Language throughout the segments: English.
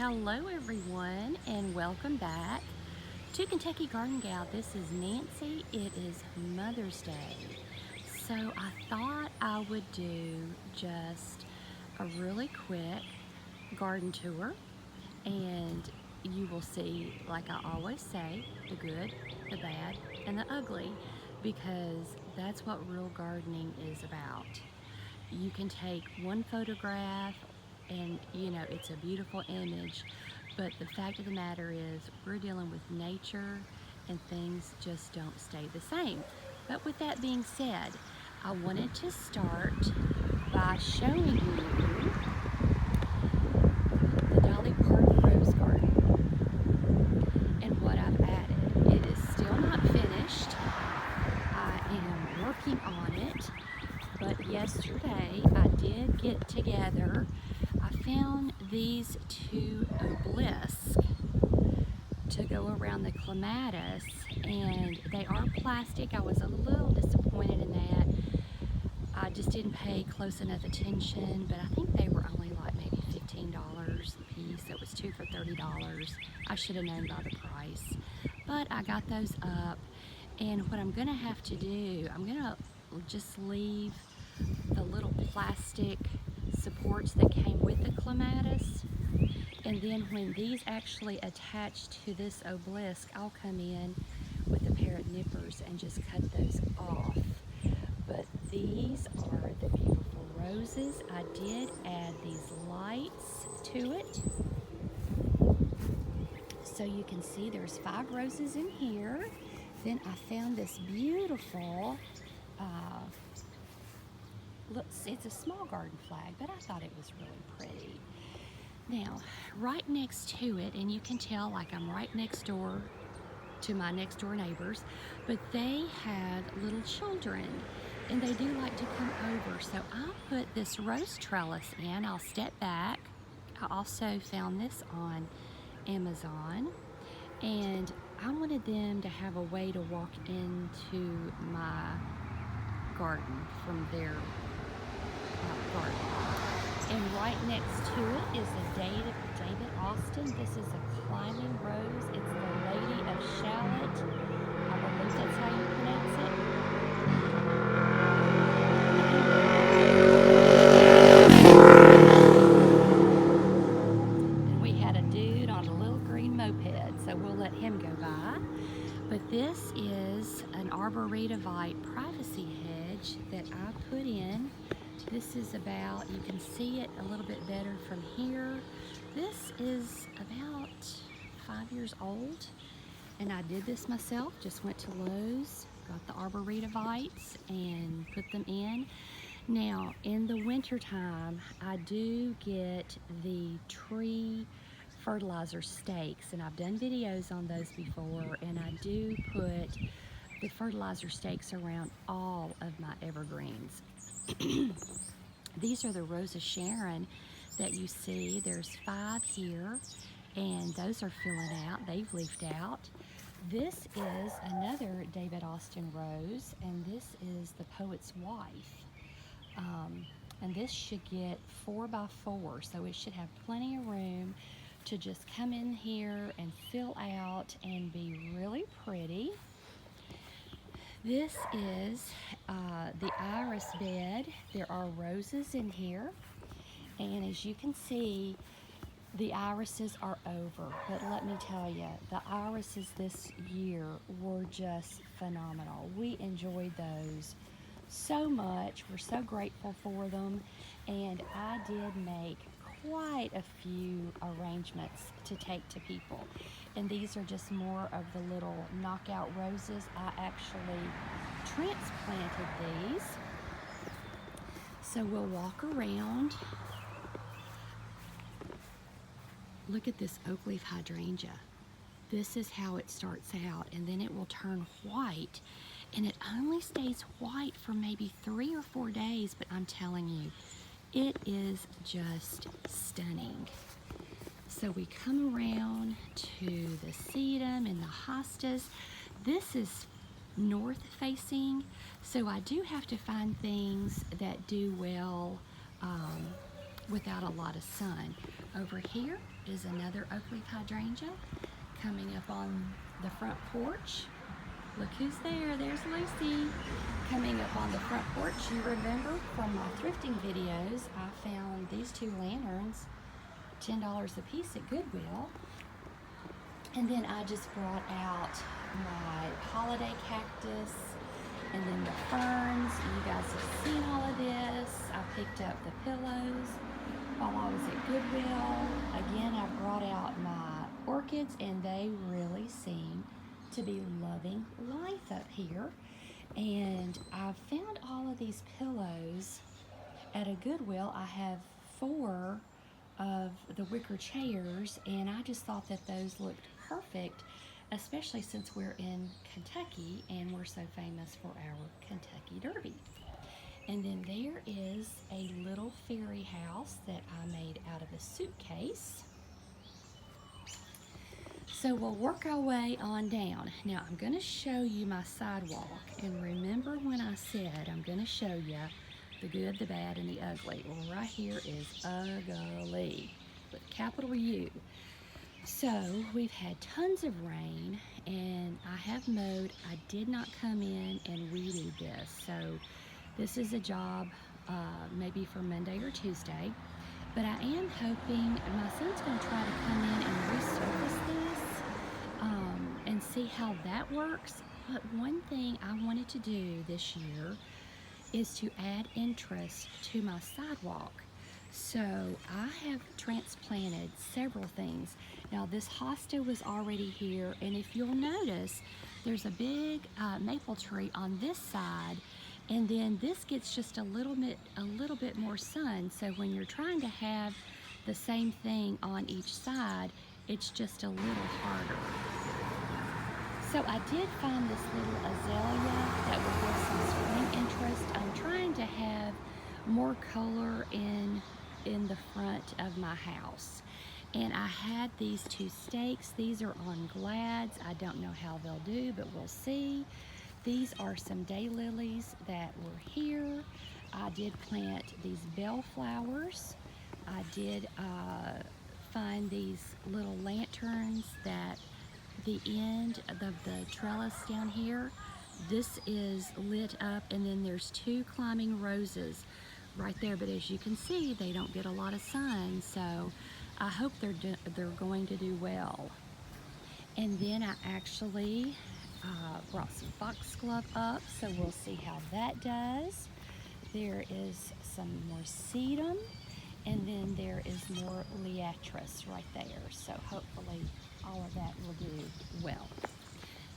Hello everyone and welcome back to Kentucky Garden Gal. This is Nancy. It is Mother's Day. So I thought I would do just a really quick garden tour, and you will see, like I always say, the good, the bad, and the ugly, because that's what real gardening is about. You can take one photograph and it's a beautiful image, but the fact of the matter is we're dealing with nature and things just don't stay the same. But with that being said, I wanted to start by showing you the Dolly rose garden and what I've added. It is still not finished. I am working on it. But yesterday I did get together. I found these two obelisks to go around the clematis, and they are plastic. I was a little disappointed in that. I just didn't pay close enough attention, but I think they were only like maybe $15 a piece. It was two for $30. I should have known by the price. But I got those up, and what I'm gonna have to do, I'm gonna just leave the little plastic supports that came with the clematis, and then when these actually attach to this obelisk, I'll come in with a pair of nippers and just cut those off. But these are the beautiful roses. I did add these lights to it, so you can see there's 5 roses in here. Then I found this beautiful look, it's a small garden flag, but I thought it was really pretty. Now, right next to it, and you can tell like I'm right next door to my next door neighbors, but they have little children and they do like to come over. So I put this rose trellis in. I'll step back. I also found this on Amazon, and I wanted them to have a way to walk into my garden from their garden. And right next to it is a David Austin. This is a climbing rose. It's the Lady of Shallot. I believe that's how you pronounce it. And we had a dude on a little green moped, so we'll let him go by. But this is an arborvitae privacy hedge that I put in. This is about, you can see it a little bit better from here. This is about 5 years old, and I did this myself. Just went to Lowe's, got the arborvitae and put them in. Now, in the winter time, I do get the tree fertilizer stakes, and I've done videos on those before, and I do put the fertilizer stakes around all of my evergreens. These are the Rose of Sharon that you see. There's 5 here, and those are filling out. They've leafed out. This is another David Austin rose, and this is the Poet's Wife. And this should get 4 by 4, so it should have plenty of room to just come in here and fill out and be really pretty. This is the iris bed. There are roses in here, and as you can see, the irises are over. But let me tell you, the irises this year were just phenomenal. We enjoyed those so much. We're so grateful for them, and I did make quite a few arrangements to take to people. And these are just more of the little knockout roses. I actually transplanted these. So we'll walk around. Look at this oak leaf hydrangea. This is how it starts out, and then it will turn white, and it only stays white for maybe 3 or 4 days, but I'm telling you, it is just stunning. So we come around to the sedum and the hostas. This is north facing, so I do have to find things that do well without a lot of sun. Over here is another oak leaf hydrangea coming up on the front porch. Look who's there, there's Lucy. Coming up on the front porch, you remember from my thrifting videos, I found these two lanterns, $10 a piece at Goodwill. And then I just brought out my holiday cactus and then the ferns. You guys have seen all of this. I picked up the pillows while I was at Goodwill. Again, I brought out my orchids and they really seem to be loving life up here. And I found all of these pillows at a Goodwill. I have 4 of the wicker chairs and I just thought that those looked perfect, especially since we're in Kentucky and we're so famous for our Kentucky Derby. And then there is a little fairy house that I made out of a suitcase. So we'll work our way on down. Now I'm going to show you my sidewalk, and remember when I said I'm going to show you the good, the bad, and the ugly. Well, right here is ugly with capital U. So we've had tons of rain and I have mowed. I did not come in and redo this. So this is a job maybe for Monday or Tuesday. But I am hoping, my son's going to try to come in and resurface this and see how that works. But one thing I wanted to do this year is to add interest to my sidewalk. So I have transplanted several things. Now this hosta was already here, and if you'll notice, there's a big maple tree on this side, and then this gets just a little bit more sun. So when you're trying to have the same thing on each side, it's just a little harder. So I did find this little azalea that will give some spring interest. I'm trying to have more color in the front of my house. And I had these 2 stakes. These are on glads. I don't know how they'll do, but we'll see. These are some daylilies that were here. I did plant these bellflowers. I did find these little lanterns that the end of the trellis down here, this is lit up, and then there's 2 climbing roses right there, but as you can see, they don't get a lot of sun, so I hope they're going to do well. And then I actually brought some foxglove up, so we'll see how that does. There is some more sedum, and then there is more liatris right there, so hopefully all of that will do well.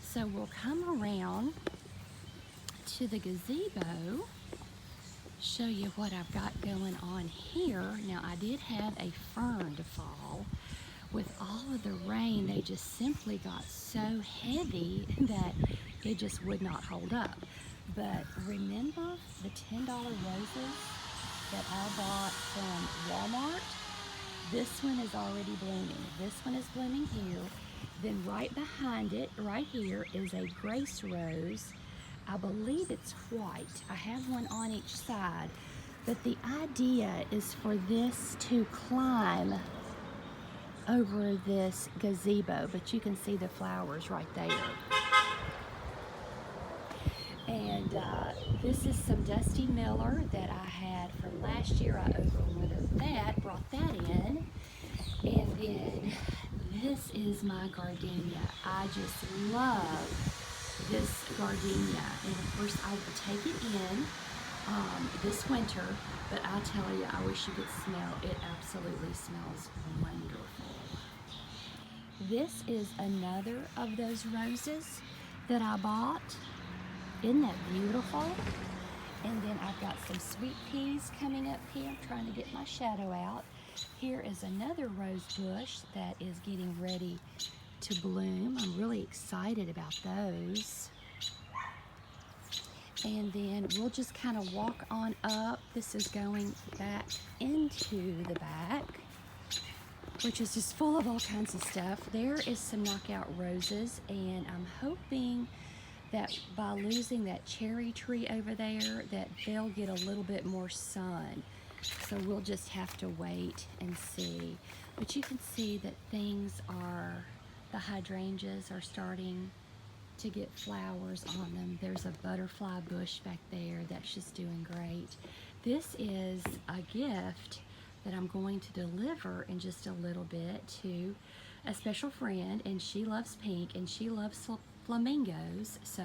So we'll come around to the gazebo, show you what I've got going on here. Now I did have a fern to fall. With all of the rain, they just simply got so heavy that it just would not hold up. But remember the $10 roses that I bought from Walmart? This one is already blooming. This one is blooming here. Then right behind it, right here, is a grace rose. I believe it's white. I have one on each side. But the idea is for this to climb over this gazebo, but you can see the flowers right there. And this is some Dusty Miller that I had from last year. I overwintered that, brought that in. And then this is my gardenia. I just love this gardenia. And of course I will take it in this winter, but I'll tell you, I wish you could smell it. Absolutely smells wonderful. This is another of those roses that I bought. Isn't that beautiful? And then I've got some sweet peas coming up here. I'm trying to get my shadow out. Here is another rose bush that is getting ready to bloom. I'm really excited about those. And then we'll just kind of walk on up. This is going back into the back, which is just full of all kinds of stuff. There is some knockout roses, and I'm hoping that by losing that cherry tree over there, that they'll get a little bit more sun. So we'll just have to wait and see. But you can see that the hydrangeas are starting to get flowers on them. There's a butterfly bush back there that's just doing great. This is a gift that I'm going to deliver in just a little bit to a special friend, and she loves pink and she loves flamingos, so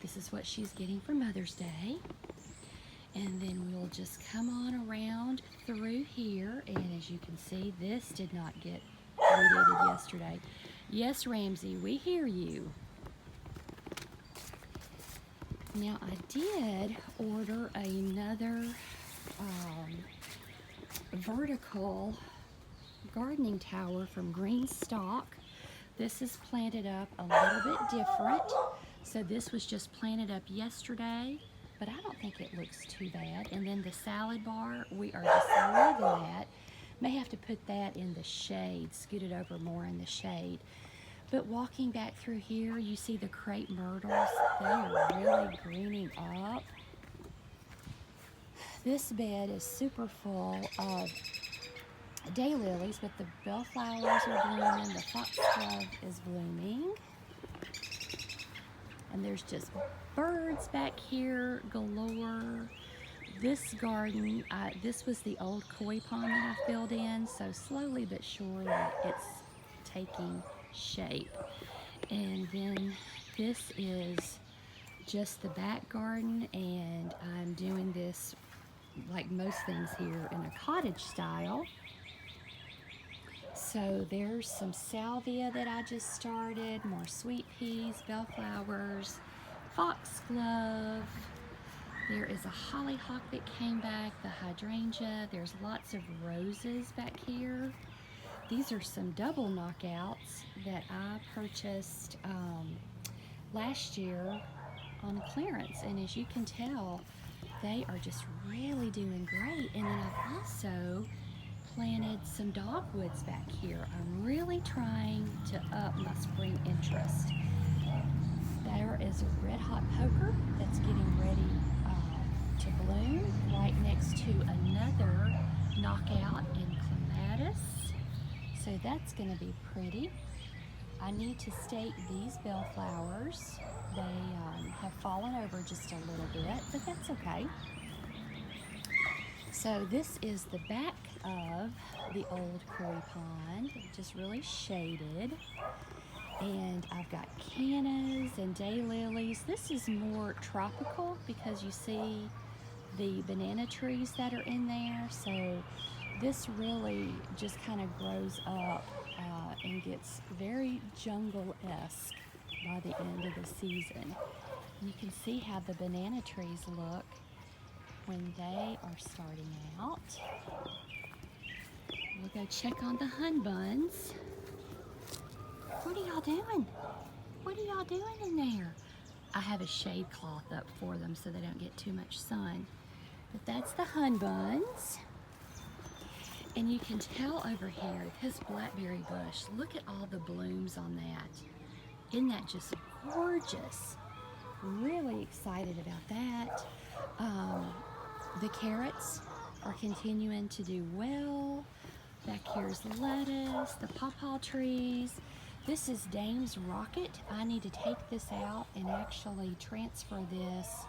this is what she's getting for Mother's Day. And then we'll just come on around through here, and as you can see, this did not get weeded yesterday. Yes, Ramsey, we hear you. Now, I did order another vertical gardening tower from Green Stock. This is planted up a little bit different. So this was just planted up yesterday, but I don't think it looks too bad. And then the salad bar, we are just loving that. May have to put that in the shade, scoot it over more in the shade. But walking back through here, you see the crepe myrtles. They are really greening up. This bed is super full of daylilies, but the bellflowers are blooming, the foxglove is blooming. And there's just birds back here galore. This garden, this was the old Cury Pond that I filled in, so slowly but surely it's taking shape. And then this is just the back garden, and I'm doing this like most things here in a cottage style. So there's some salvia that I just started, more sweet peas, bellflowers, foxglove. There is a hollyhock that came back, the hydrangea. There's lots of roses back here. These are some double knockouts that I purchased last year on clearance. And as you can tell, they are just really doing great. And then I've also planted some dogwoods back here. I'm really trying to up my spring interest. There is a red hot poker that's getting ready to bloom right next to another knockout in clematis. So that's going to be pretty. I need to stake these bellflowers. They have fallen over just a little bit, but that's okay. So this is the back of the old Cury Pond, just really shaded. And I've got cannas and daylilies. This is more tropical because you see the banana trees that are in there. So this really just kind of grows up and gets very jungle-esque by the end of the season. You can see how the banana trees look when they are starting out. We'll go check on the Hun Buns. What are y'all doing? What are y'all doing in there? I have a shade cloth up for them so they don't get too much sun. But that's the Hun Buns. And you can tell over here, this Blackberry Bush, look at all the blooms on that. Isn't that just gorgeous? Really excited about that. The carrots are continuing to do well. Back here's lettuce, the pawpaw trees. This is Dame's Rocket. I need to take this out and actually transfer this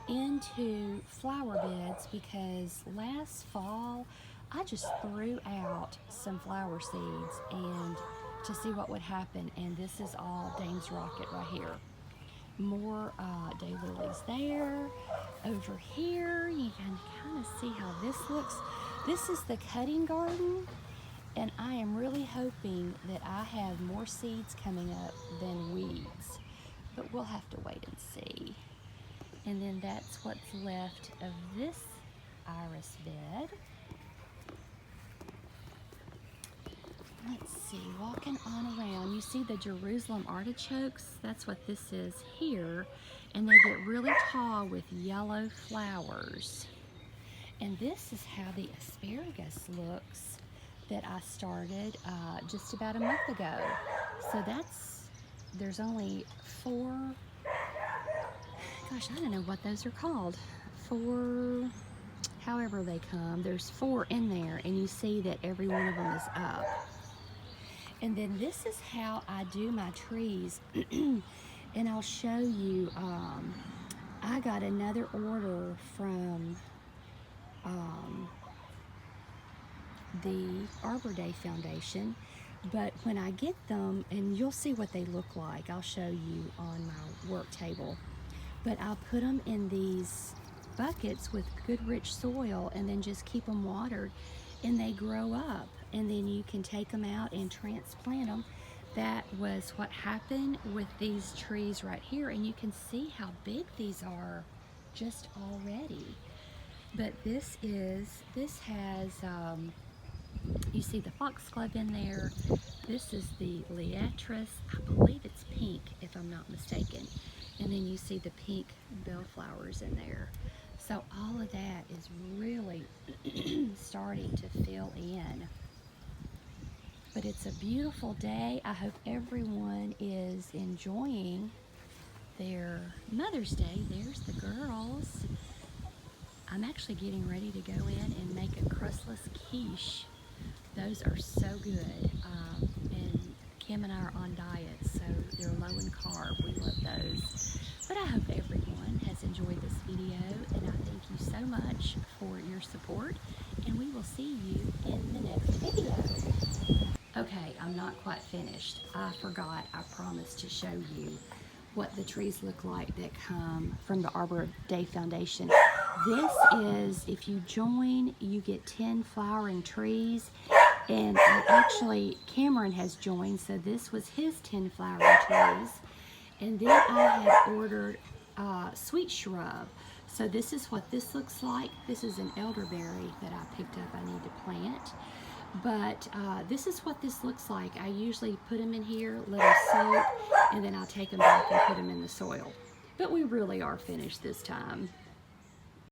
into flower beds because last fall I just threw out some flower seeds and to see what would happen, and this is all Dame's Rocket right here. More daylilies there. Over here you can kind of see how this looks. This is the cutting garden, and I am really hoping that I have more seeds coming up than weeds, but we'll have to wait and see. And then that's what's left of this iris bed. Let's see, walking on around, you see the Jerusalem artichokes? That's what this is here, and they get really tall with yellow flowers. And this is how the asparagus looks that I started just about a month ago. So there's only 4, gosh, I don't know what those are called. 4 however they come. There's 4 in there, and you see that every one of them is up. And then this is how I do my trees. And I'll show you, I got another order from the Arbor Day Foundation, but when I get them, and you'll see what they look like, I'll show you on my work table, but I'll put them in these buckets with good rich soil and then just keep them watered, and they grow up, and then you can take them out and transplant them. That was what happened with these trees right here, and you can see how big these are just already. But this has, you see the foxglove in there. This is the liatris. I believe it's pink, if I'm not mistaken. And then you see the pink bellflowers in there. So all of that is really starting to fill in. But it's a beautiful day. I hope everyone is enjoying their Mother's Day. There's the girls. I'm actually getting ready to go in and make a crustless quiche. Those are so good. And Kim and I are on diet, so they're low in carb. We love those. But I hope everyone has enjoyed this video, and I thank you so much for your support, and we will see you in the next video. Okay, I'm not quite finished. I forgot, I promised to show you what the trees look like that come from the Arbor Day Foundation. This is, if you join, you get 10 flowering trees, and actually Cameron has joined, so this was his 10 flowering trees. And then I had ordered sweet shrub. So this is what this looks like. This is an elderberry that I picked up I need to plant. But this is what this looks like. I usually put them in here, let them soak, and then I'll take them back and put them in the soil. But we really are finished this time.